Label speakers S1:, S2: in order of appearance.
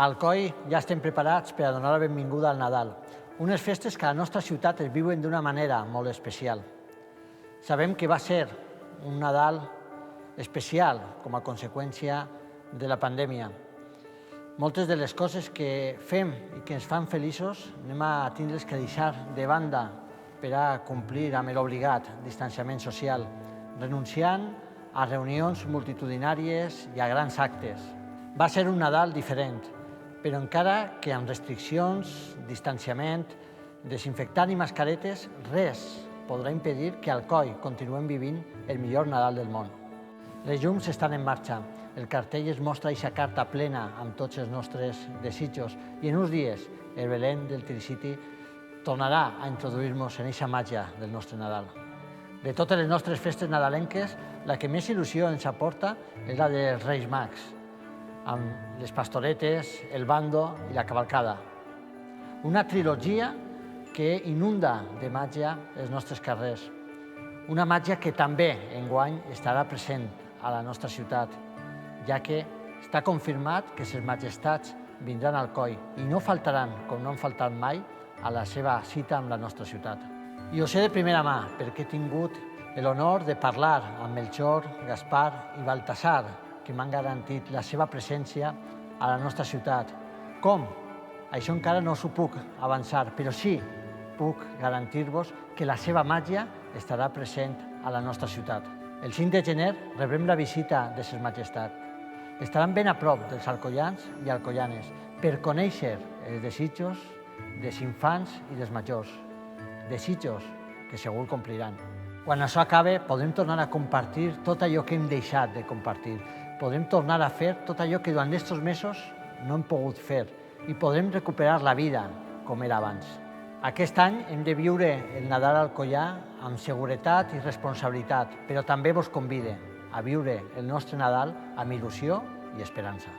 S1: A Alcoi ja estem preparats per a donar la benvinguda al Nadal, unes festes que a la nostra ciutat es viuen d'una manera molt especial. Sabem que va ser un Nadal especial com a conseqüència de la pandèmia. Moltes de les coses que fem i que ens fan feliços anem a tindre's que deixar de banda per a complir amb l'obligat distanciament social, renunciant a reunions multitudinàries i a grans actes. Va ser un Nadal diferent, però encara que amb restriccions, distanciament, desinfectant i mascaretes, res podrà impedir que a Alcoi continuem vivint el millor Nadal del món. Les llums estan en marxa, el cartell es mostra aquesta carta plena amb tots els nostres desitjos i en uns dies el Belén del Tricity tornarà a introduir-nos en aquesta màgia del nostre Nadal. De totes les nostres festes nadalenques, la que més il·lusió ens aporta és la dels Reis Mags, amb les pastoretes, el bando i la cavalcada. Una trilogia que inunda de màgia els nostres carrers. Una màgia que també enguany estarà present a la nostra ciutat, ja que està confirmat que ses majestats vindran al Alcoi i no faltaran, com no han faltat mai, a la seva cita amb la nostra ciutat. I ho sé de primera mà, perquè he tingut l'honor de parlar amb Melchor, Gaspar i Baltasar, que m'han garantit la seva presència a la nostra ciutat. Com? Això encara no us ho puc avançar, però sí puc garantir-vos que la seva màgia estarà present a la nostra ciutat. El 5 de gener rebrem la visita de ses majestats. Estaran ben a prop dels alcoians i alcoianes per conèixer els desitjos dels infants i dels majors. Desitjos que segur compliran. Quan això acabe, podrem tornar a compartir tot allò que hem deixat de compartir. Podrem tornar a fer tot allò que durant aquests mesos no hem pogut fer i podrem recuperar la vida com era abans. Aquest any hem de viure el Nadal alcoià amb seguretat i responsabilitat, però també vos convide a viure el nostre Nadal amb il·lusió i esperança.